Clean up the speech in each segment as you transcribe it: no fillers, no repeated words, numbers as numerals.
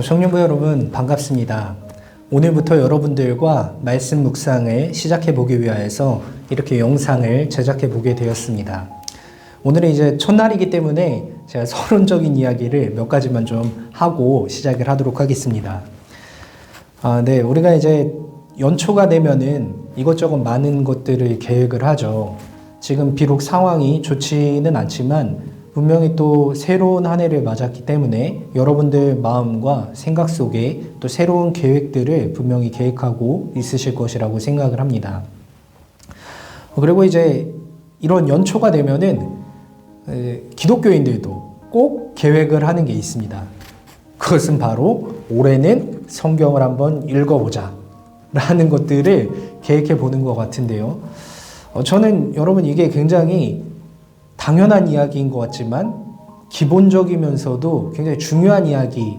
청년부 여러분 반갑습니다. 오늘부터 여러분들과 말씀 묵상을 시작해 보기 위하여서 이렇게 영상을 제작해 보게 되었습니다. 오늘은 이제 첫날이기 때문에 제가 서론적인 이야기를 몇 가지만 좀 하고 시작을 하도록 하겠습니다. 네, 우리가 이제 연초가 되면은 이것저것 많은 것들을 계획을 하죠. 지금 비록 상황이 좋지는 않지만 분명히 또 새로운 한 해를 맞았기 때문에 여러분들 마음과 생각 속에 또 새로운 계획들을 분명히 계획하고 있으실 것이라고 생각을 합니다. 그리고 이제 이런 연초가 되면은 기독교인들도 꼭 계획을 하는 게 있습니다. 그것은 바로 올해는 성경을 한번 읽어보자 라는 것들을 계획해 보는 것 같은데요. 저는 여러분 이게 굉장히 당연한 이야기인 것 같지만 기본적이면서도 굉장히 중요한 이야기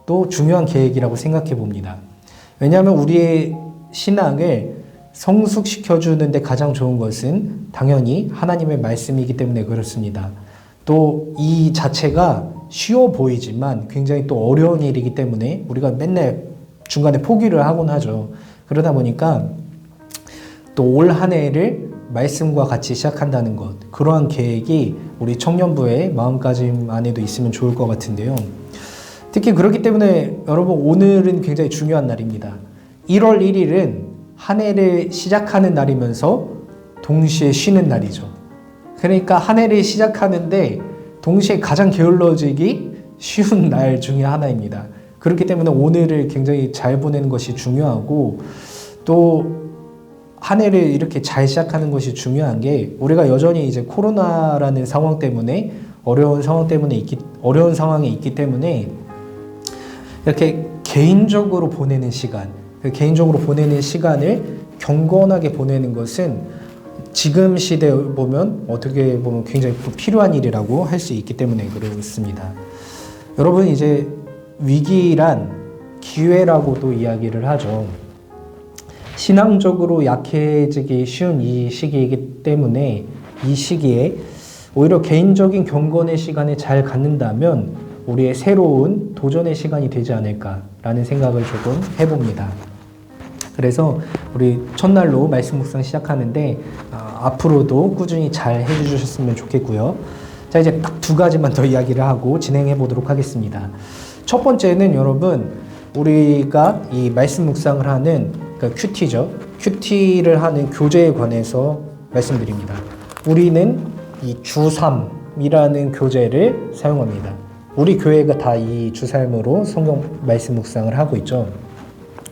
또 중요한 계획이라고 생각해 봅니다. 왜냐하면 우리의 신앙을 성숙시켜주는 데 가장 좋은 것은 당연히 하나님의 말씀이기 때문에 그렇습니다. 또 이 자체가 쉬워 보이지만 굉장히 또 어려운 일이기 때문에 우리가 맨날 중간에 포기를 하곤 하죠. 그러다 보니까 또 올 한 해를 말씀과 같이 시작한다는 것, 그러한 계획이 우리 청년부의 마음가짐 안에도 있으면 좋을 것 같은데요. 특히 그렇기 때문에 여러분 오늘은 굉장히 중요한 날입니다. 1월 1일은 한 해를 시작하는 날이면서 동시에 쉬는 날이죠. 그러니까 한 해를 시작하는데 동시에 가장 게을러지기 쉬운 날 중에 하나입니다. 그렇기 때문에 오늘을 굉장히 잘 보내는 것이 중요하고 또 한 해를 이렇게 잘 시작하는 것이 중요한 게 우리가 여전히 이제 코로나라는 상황 때문에 어려운 상황에 있기 때문에 이렇게 개인적으로 보내는 시간, 개인적으로 보내는 시간을 경건하게 보내는 것은 지금 시대에 보면 어떻게 보면 굉장히 필요한 일이라고 할 수 있기 때문에 그렇습니다. 여러분 이제 위기란 기회라고도 이야기를 하죠. 신앙적으로 약해지기 쉬운 이 시기이기 때문에 이 시기에 오히려 개인적인 경건의 시간을 잘 갖는다면 우리의 새로운 도전의 시간이 되지 않을까라는 생각을 조금 해봅니다. 그래서 우리 첫날로 말씀 묵상 시작하는데 앞으로도 꾸준히 잘 해주셨으면 좋겠고요. 자, 이제 딱 두 가지만 더 이야기를 하고 진행해 보도록 하겠습니다. 첫 번째는 여러분 우리가 이 말씀 묵상을 하는 큐티죠. 큐티를 하는 교재에 관해서 말씀드립니다. 우리는 이 주3이라는 교재를 사용합니다. 우리 교회가 다 이 주salm으로 성경 말씀 묵상을 하고 있죠.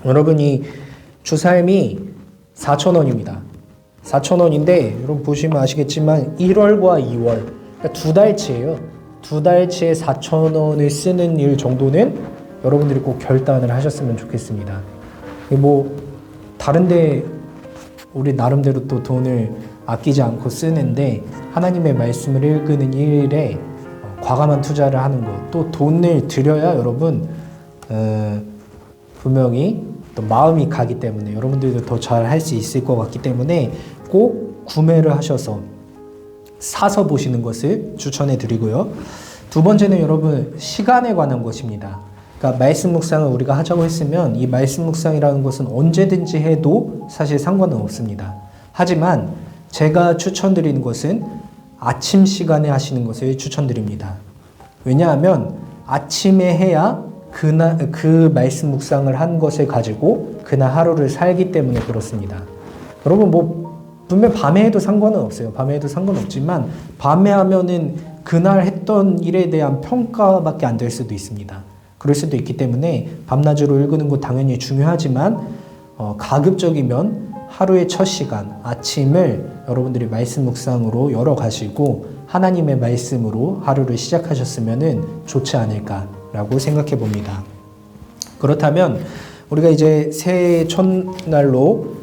여러분 이 주salm이 4,000원입니다. 4,000원인데 여러분 보시면 아시겠지만 1월과 2월 그러니까 두 달치예요. 두 달치에 4,000원을 쓰는 일 정도는 여러분들이 꼭 결단을 하셨으면 좋겠습니다. 뭐 다른데 우리 나름대로 또 돈을 아끼지 않고 쓰는데 하나님의 말씀을 읽는 일에 과감한 투자를 하는 것, 또 돈을 들여야 여러분 분명히 또 마음이 가기 때문에 여러분들도 더 잘 할 수 있을 것 같기 때문에 꼭 구매를 하셔서 사서 보시는 것을 추천해 드리고요. 두 번째는 여러분 시간에 관한 것입니다. 그러니까 말씀 묵상을 우리가 하자고 했으면 이 말씀 묵상이라는 것은 언제든지 해도 사실 상관은 없습니다. 하지만 제가 추천드리는 것은 아침 시간에 하시는 것을 추천드립니다. 왜냐하면 아침에 해야 그 말씀 묵상을 한 것을 가지고 그날 하루를 살기 때문에 그렇습니다. 여러분 뭐 분명 밤에 해도 상관은 없어요. 밤에 해도 상관없지만 밤에 하면은 그날 했던 일에 대한 평가밖에 안 될 수도 있습니다. 그럴 수도 있기 때문에 밤낮으로 읽는 것 당연히 중요하지만 가급적이면 하루의 첫 시간 아침을 여러분들이 말씀 묵상으로 열어가시고 하나님의 말씀으로 하루를 시작하셨으면 좋지 않을까라고 생각해 봅니다. 그렇다면 우리가 이제 새해 첫날로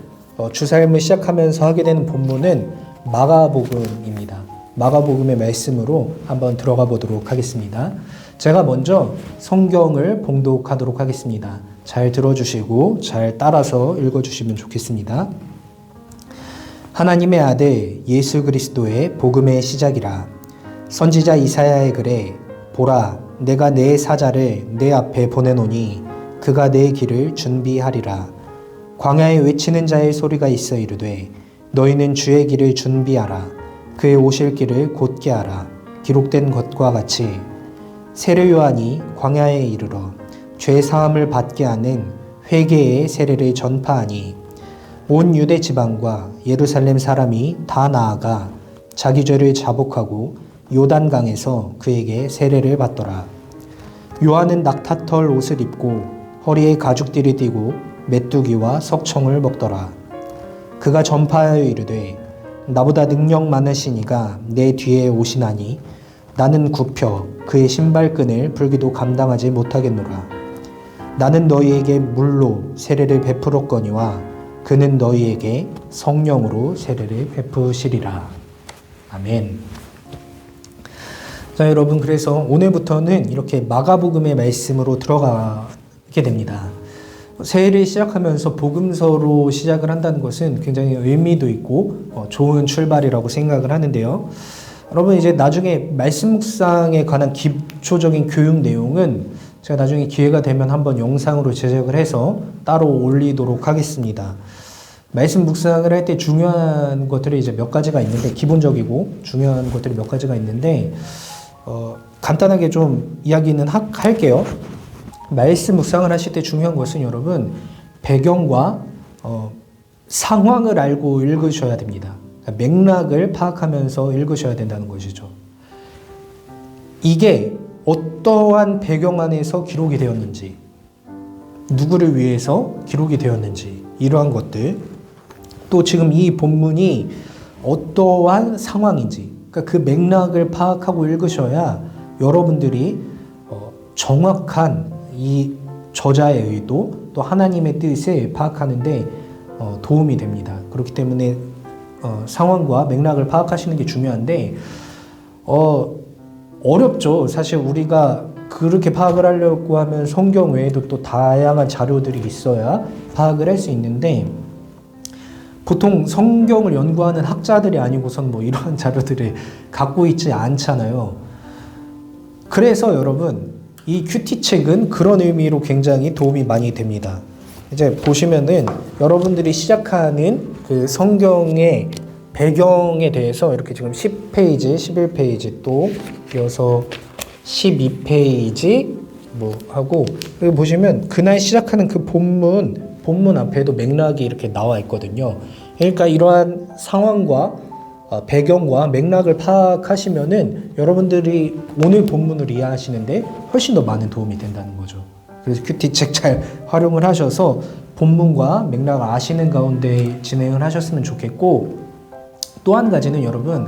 주살m을 시작하면서 하게 되는 본문은 마가복음입니다. 마가복음의 말씀으로 한번 들어가 보도록 하겠습니다. 제가 먼저 성경을 봉독하도록 하겠습니다. 잘 들어주시고 잘 따라서 읽어주시면 좋겠습니다. 하나님의 아들 예수 그리스도의 복음의 시작이라. 선지자 이사야의 글에 보라 내가 내 사자를 내 앞에 보내노니 그가 내 길을 준비하리라. 광야에 외치는 자의 소리가 있어 이르되 너희는 주의 길을 준비하라. 그의 오실 길을 곧게 하라. 기록된 것과 같이 세례 요한이 광야에 이르러 죄 사함을 받게 하는 회개의 세례를 전파하니 온 유대 지방과 예루살렘 사람이 다 나아가 자기 죄를 자복하고 요단강에서 그에게 세례를 받더라. 요한은 낙타털 옷을 입고 허리에 가죽띠를 띠고 메뚜기와 석청을 먹더라. 그가 전파하여 이르되 나보다 능력 많으신 이가 내 뒤에 오시나니 나는 굽혀 그의 신발끈을 풀기도 감당하지 못하겠노라. 나는 너희에게 물로 세례를 베풀었거니와 그는 너희에게 성령으로 세례를 베푸시리라. 아멘. 자, 여러분, 그래서 오늘부터는 이렇게 마가복음의 말씀으로 들어가게 됩니다. 새해를 시작하면서 복음서로 시작을 한다는 것은 굉장히 의미도 있고 좋은 출발이라고 생각을 하는데요. 여러분, 이제 나중에 말씀 묵상에 관한 기초적인 교육 내용은 제가 나중에 기회가 되면 한번 영상으로 제작을 해서 따로 올리도록 하겠습니다. 말씀 묵상을 할 때 중요한 것들이 이제 몇 가지가 있는데, 기본적이고 중요한 것들이 몇 가지가 있는데, 간단하게 좀 이야기는 할게요. 말씀 묵상을 하실 때 중요한 것은 여러분, 배경과 상황을 알고 읽으셔야 됩니다. 그러니까 맥락을 파악하면서 읽으셔야 된다는 것이죠. 이게 어떠한 배경 안에서 기록이 되었는지, 누구를 위해서 기록이 되었는지, 이러한 것들, 또 지금 이 본문이 어떠한 상황인지, 그러니까 그 맥락을 파악하고 읽으셔야 여러분들이 정확한 이 저자의 의도, 또 하나님의 뜻을 파악하는데 도움이 됩니다. 그렇기 때문에 상황과 맥락을 파악하시는 게 중요한데, 어렵죠. 사실 우리가 그렇게 파악을 하려고 하면 성경 외에도 또 다양한 자료들이 있어야 파악을 할 수 있는데, 보통 성경을 연구하는 학자들이 아니고선 뭐 이러한 자료들을 갖고 있지 않잖아요. 그래서 여러분, 이 큐티 책은 그런 의미로 굉장히 도움이 많이 됩니다. 이제 보시면은 여러분들이 시작하는 그 성경의 배경에 대해서 이렇게 지금 10페이지, 11페이지 또 이어서 12페이지 뭐 하고, 여기 보시면 그날 시작하는 그 본문 앞에도 맥락이 이렇게 나와 있거든요. 그러니까 이러한 상황과 배경과 맥락을 파악하시면은 여러분들이 오늘 본문을 이해하시는데 훨씬 더 많은 도움이 된다는 거죠. 그래서 큐티 책 잘 활용을 하셔서 본문과 맥락을 아시는 가운데 진행을 하셨으면 좋겠고, 또 한 가지는 여러분,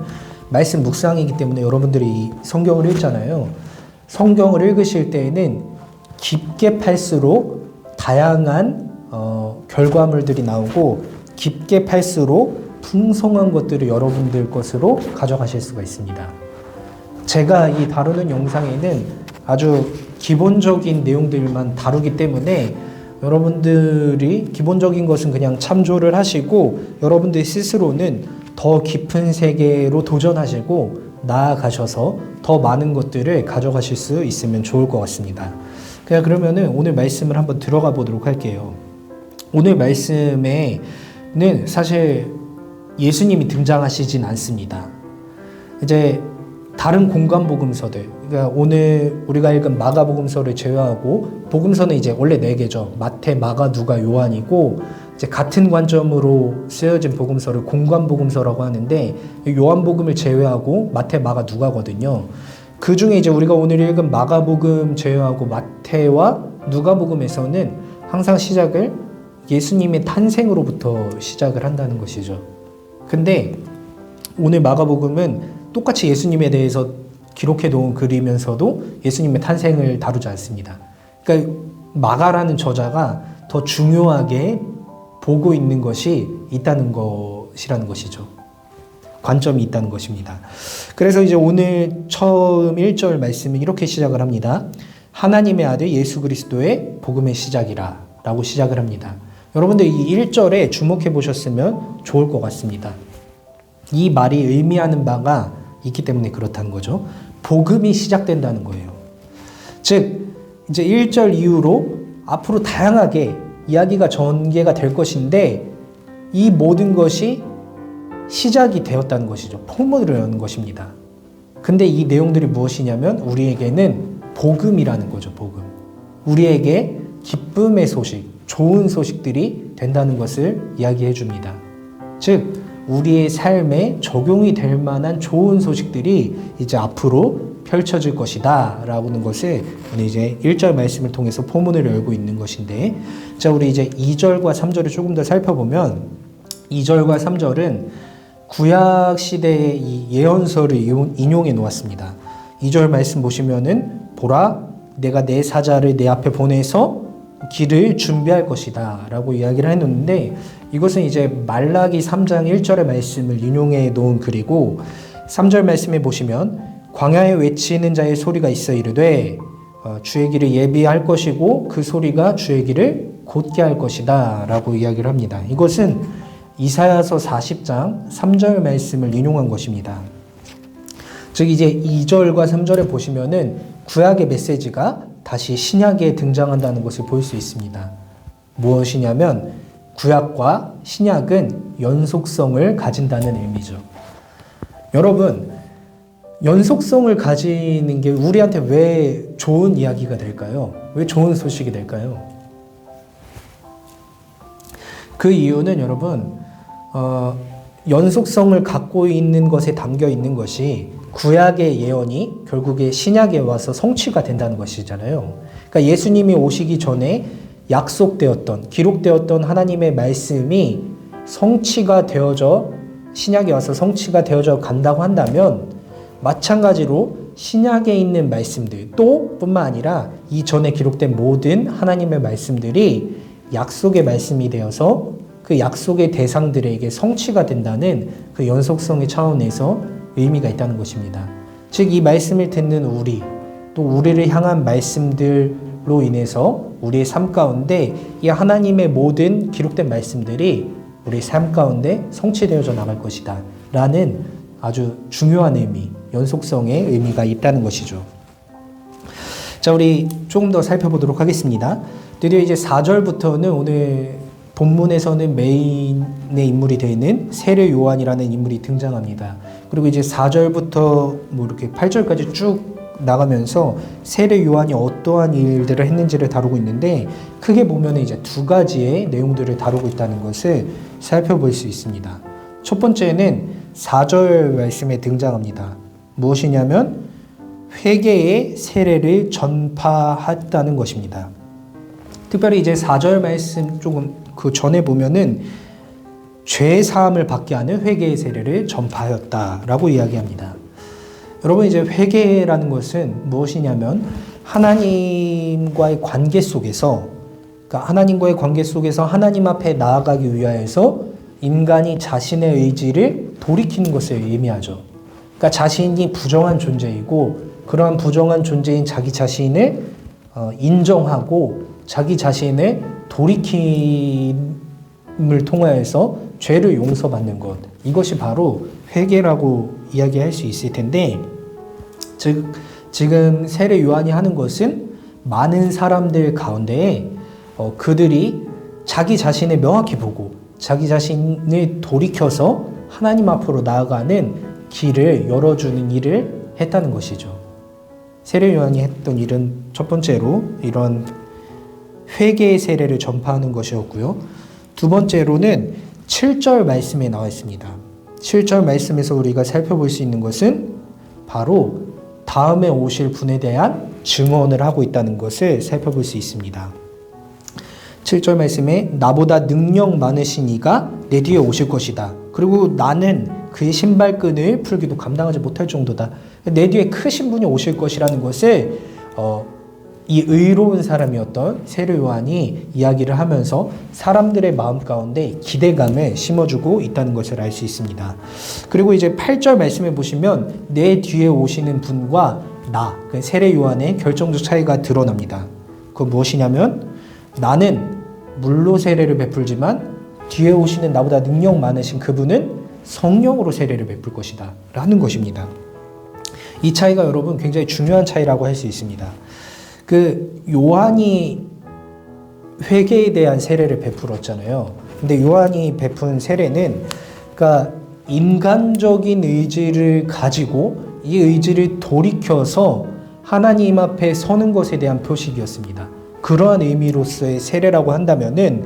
말씀 묵상이기 때문에 여러분들이 성경을 읽잖아요. 성경을 읽으실 때에는 깊게 팔수록 다양한 결과물들이 나오고, 깊게 팔수록 풍성한 것들을 여러분들 것으로 가져가실 수가 있습니다. 제가 이 다루는 영상에는 아주 기본적인 내용들만 다루기 때문에 여러분들이 기본적인 것은 그냥 참조를 하시고, 여러분들 스스로는 더 깊은 세계로 도전하시고 나아가셔서 더 많은 것들을 가져가실 수 있으면 좋을 것 같습니다. 그러면은 오늘 말씀을 한번 들어가 보도록 할게요. 오늘 말씀에는 사실 예수님이 등장하시진 않습니다. 이제 다른 공간 복음서들, 그러니까 오늘 우리가 읽은 마가복음서를 제외하고, 복음서는 이제 원래 4개죠. 마태, 마가, 누가, 요한이고, 이제 같은 관점으로 쓰여진 복음서를 공간 복음서라고 하는데, 요한복음을 제외하고 마태, 마가, 누가거든요. 그 중에 이제 우리가 오늘 읽은 마가복음 제외하고 마태와 누가복음에서는 항상 시작을 예수님의 탄생으로부터 시작을 한다는 것이죠. 근데 오늘 마가복음은 똑같이 예수님에 대해서 기록해 놓은 글이면서도 예수님의 탄생을 다루지 않습니다. 그러니까 마가라는 저자가 더 중요하게 보고 있는 것이 있다는 것이라는 것이죠. 관점이 있다는 것입니다. 그래서 이제 오늘 처음 1절 말씀은 이렇게 시작을 합니다. 하나님의 아들 예수 그리스도의 복음의 시작이라 라고 시작을 합니다. 여러분들 이 1절에 주목해 보셨으면 좋을 것 같습니다. 이 말이 의미하는 바가 있기 때문에 그렇다는 거죠. 복음이 시작된다는 거예요. 즉 이제 1절 이후로 앞으로 다양하게 이야기가 전개가 될 것인데 이 모든 것이 시작이 되었다는 것이죠. 포문을 여는 것입니다. 근데 이 내용들이 무엇이냐면 우리에게는 복음이라는 거죠. 복음. 우리에게 기쁨의 소식, 좋은 소식들이 된다는 것을 이야기해 줍니다. 즉 우리의 삶에 적용이 될 만한 좋은 소식들이 이제 앞으로 펼쳐질 것이다 라는 것을 오늘 이제 1절 말씀을 통해서 포문을 열고 있는 것인데, 자 우리 이제 2절과 3절을 조금 더 살펴보면 2절과 3절은 구약 시대의 이 예언서를 인용해 놓았습니다. 2절 말씀 보시면은 보라 내가 내 사자를 내 앞에 보내서 길을 준비할 것이다 라고 이야기를 해놓는데, 이것은 이제 말라기 3장 1절의 말씀을 인용해 놓은 글이고, 3절 말씀에 보시면 광야에 외치는 자의 소리가 있어 이르되 주의 길을 예비할 것이고 그 소리가 주의 길을 곧게 할 것이다 라고 이야기를 합니다. 이것은 이사야서 40장 3절 말씀을 인용한 것입니다. 즉 이제 2절과 3절에 보시면은 구약의 메시지가 다시 신약에 등장한다는 것을 볼 수 있습니다. 무엇이냐면 구약과 신약은 연속성을 가진다는 의미죠. 여러분, 연속성을 가지는 게 우리한테 왜 좋은 이야기가 될까요? 왜 좋은 소식이 될까요? 그 이유는 여러분, 연속성을 갖고 있는 것에 담겨 있는 것이 구약의 예언이 결국에 신약에 와서 성취가 된다는 것이잖아요. 그러니까 예수님이 오시기 전에 약속되었던, 기록되었던 하나님의 말씀이 성취가 되어져 신약에 와서 성취가 되어져 간다고 한다면, 마찬가지로 신약에 있는 말씀들 또 뿐만 아니라 이전에 기록된 모든 하나님의 말씀들이 약속의 말씀이 되어서 그 약속의 대상들에게 성취가 된다는 그 연속성의 차원에서 의미가 있다는 것입니다. 즉 이 말씀을 듣는 우리, 또 우리를 향한 말씀들로 인해서 우리의 삶 가운데 이 하나님의 모든 기록된 말씀들이 우리 삶 가운데 성취되어져 나갈 것이다 라는 아주 중요한 의미, 연속성의 의미가 있다는 것이죠. 자, 우리 조금 더 살펴보도록 하겠습니다. 드디어 이제 4절부터는 오늘 본문에서는 메인의 인물이 되는 세례 요한이라는 인물이 등장합니다. 그리고 이제 4절부터 뭐 이렇게 8절까지 쭉 나가면서 세례 요한이 어떠한 일들을 했는지를 다루고 있는데, 크게 보면 이제 두 가지의 내용들을 다루고 있다는 것을 살펴볼 수 있습니다. 첫 번째는 4절 말씀에 등장합니다. 무엇이냐면 회개의 세례를 전파했다는 것입니다. 특별히 이제 4절 말씀 조금 그 전에 보면은 죄 사함을 받게 하는 회개의 세례를 전파하였다라고 이야기합니다. 여러분, 이제 회개라는 것은 무엇이냐면 하나님과의 관계 속에서, 그러니까 하나님과의 관계 속에서 하나님 앞에 나아가기 위하여서 인간이 자신의 의지를 돌이키는 것을 의미하죠. 그러니까 자신이 부정한 존재이고 그러한 부정한 존재인 자기 자신을 인정하고 자기 자신을 돌이킴을 통하여서 죄를 용서받는 것, 이것이 바로 회개라고 이야기할 수 있을 텐데, 즉 지금 세례 요한이 하는 것은 많은 사람들 가운데 그들이 자기 자신을 명확히 보고 자기 자신을 돌이켜서 하나님 앞으로 나아가는 길을 열어주는 일을 했다는 것이죠. 세례 요한이 했던 일은 첫 번째로 이런 회개의 세례를 전파하는 것이었고요. 두 번째로는 7절 말씀에 나와 있습니다. 7절 말씀에서 우리가 살펴볼 수 있는 것은 바로 다음에 오실 분에 대한 증언을 하고 있다는 것을 살펴볼 수 있습니다. 7절 말씀에 나보다 능력 많으신 이가 내 뒤에 오실 것이다. 그리고 나는 그의 신발끈을 풀기도 감당하지 못할 정도다. 내 뒤에 크신 분이 오실 것이라는 것을 이 의로운 사람이었던 세례 요한이 이야기를 하면서 사람들의 마음 가운데 기대감을 심어주고 있다는 것을 알 수 있습니다. 그리고 이제 8절 말씀에 보시면 내 뒤에 오시는 분과 나, 그 세례 요한의 결정적 차이가 드러납니다. 그건 무엇이냐면 나는 물로 세례를 베풀지만 뒤에 오시는 나보다 능력 많으신 그분은 성령으로 세례를 베풀 것이다 라는 것입니다. 이 차이가 여러분 굉장히 중요한 차이라고 할 수 있습니다. 그 요한이 회개에 대한 세례를 베풀었잖아요. 근데 요한이 베푼 세례는 그러니까 인간적인 의지를 가지고 이 의지를 돌이켜서 하나님 앞에 서는 것에 대한 표식이었습니다. 그러한 의미로서의 세례라고 한다면은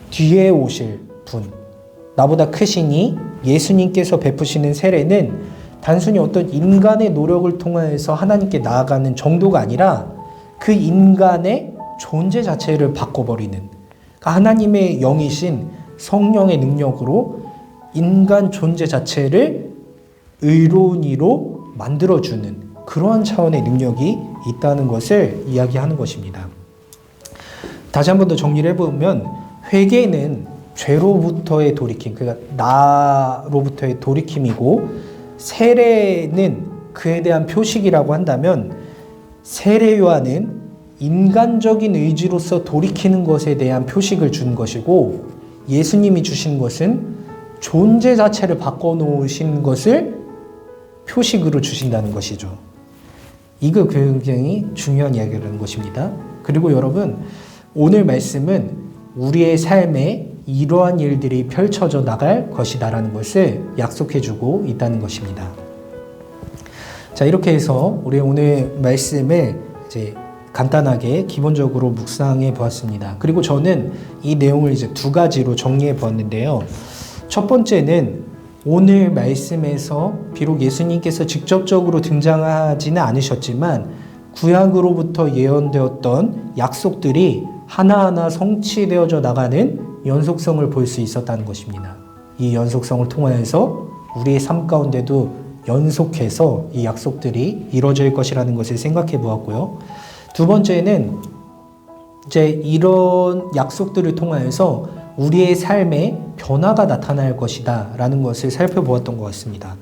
뒤에 오실 분, 나보다 크시니 예수님께서 베푸시는 세례는 단순히 어떤 인간의 노력을 통해서 하나님께 나아가는 정도가 아니라 그 인간의 존재 자체를 바꿔버리는, 그러니까 하나님의 영이신 성령의 능력으로 인간 존재 자체를 의로운 이로 만들어주는 그러한 차원의 능력이 있다는 것을 이야기하는 것입니다. 다시 한 번 더 정리를 해보면 회개는 죄로부터의 돌이킴, 그러니까 나로부터의 돌이킴이고 세례는 그에 대한 표식이라고 한다면 세례 요한은 인간적인 의지로서 돌이키는 것에 대한 표식을 준 것이고 예수님이 주신 것은 존재 자체를 바꿔놓으신 것을 표식으로 주신다는 것이죠. 이거 굉장히 중요한 이야기라는 것입니다. 그리고 여러분, 오늘 말씀은 우리의 삶에 이러한 일들이 펼쳐져 나갈 것이다라는 것을 약속해주고 있다는 것입니다. 자, 이렇게 해서 우리 오늘 말씀을 이제 간단하게 기본적으로 묵상해 보았습니다. 그리고 저는 이 내용을 이제 두 가지로 정리해 보았는데요. 첫 번째는 오늘 말씀에서 비록 예수님께서 직접적으로 등장하지는 않으셨지만 구약으로부터 예언되었던 약속들이 하나하나 성취되어져 나가는 연속성을 볼 수 있었다는 것입니다. 이 연속성을 통하여서 우리의 삶 가운데도 연속해서 이 약속들이 이루어질 것이라는 것을 생각해 보았고요. 두 번째는 이제 이런 약속들을 통하여서 우리의 삶에 변화가 나타날 것이다 라는 것을 살펴보았던 것 같습니다.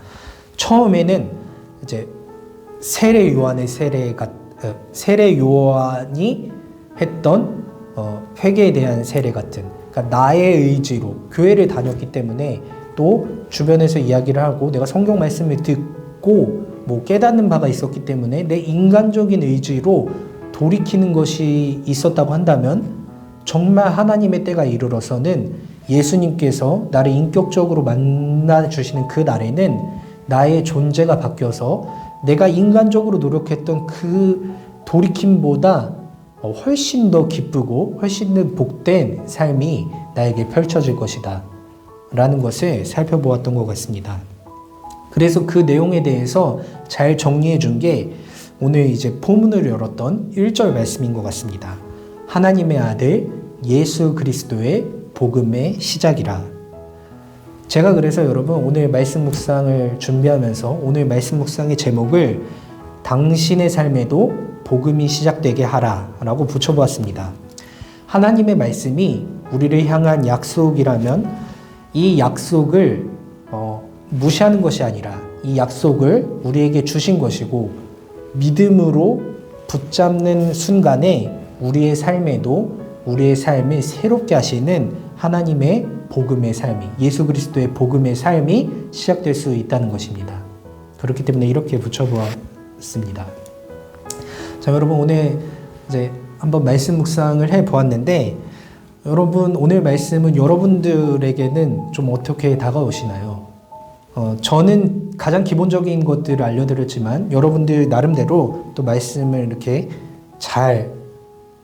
처음에는 이제 세례 요한이 했던 회개에 대한 세례 같은, 그러니까 나의 의지로 교회를 다녔기 때문에 또 주변에서 이야기를 하고 내가 성경 말씀을 듣고 뭐 깨닫는 바가 있었기 때문에 내 인간적인 의지로 돌이키는 것이 있었다고 한다면 정말 하나님의 때가 이르러서는 예수님께서 나를 인격적으로 만나주시는 그 날에는 나의 존재가 바뀌어서 내가 인간적으로 노력했던 그 돌이킴보다 훨씬 더 기쁘고 훨씬 더 복된 삶이 나에게 펼쳐질 것이다 라는 것을 살펴보았던 것 같습니다. 그래서 그 내용에 대해서 잘 정리해 준 게 오늘 이제 포문을 열었던 1절 말씀인 것 같습니다. 하나님의 아들 예수 그리스도의 복음의 시작이라. 제가 그래서 여러분 오늘 말씀 묵상을 준비하면서 오늘 말씀 묵상의 제목을 당신의 삶에도 복음이 시작되게 하라 라고 붙여보았습니다. 하나님의 말씀이 우리를 향한 약속이라면 이 약속을 무시하는 것이 아니라 이 약속을 우리에게 주신 것이고 믿음으로 붙잡는 순간에 우리의 삶에도 우리의 삶을 새롭게 하시는 하나님의 복음의 삶이, 예수 그리스도의 복음의 삶이 시작될 수 있다는 것입니다. 그렇기 때문에 이렇게 붙여보았습니다. 자, 여러분 오늘 이제 한번 말씀 묵상을 해 보았는데 여러분 오늘 말씀은 여러분들에게는 좀 어떻게 다가오시나요? 저는 가장 기본적인 것들을 알려드렸지만 여러분들 나름대로 또 말씀을 이렇게 잘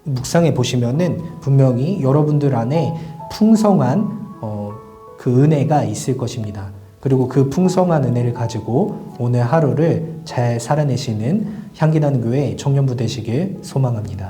묵상해 보시면은 분명히 여러분들 안에 풍성한 그 은혜가 있을 것입니다. 그리고 그 풍성한 은혜를 가지고 오늘 하루를 잘 살아내시는 향기나는 교회 청년부 되시길 소망합니다.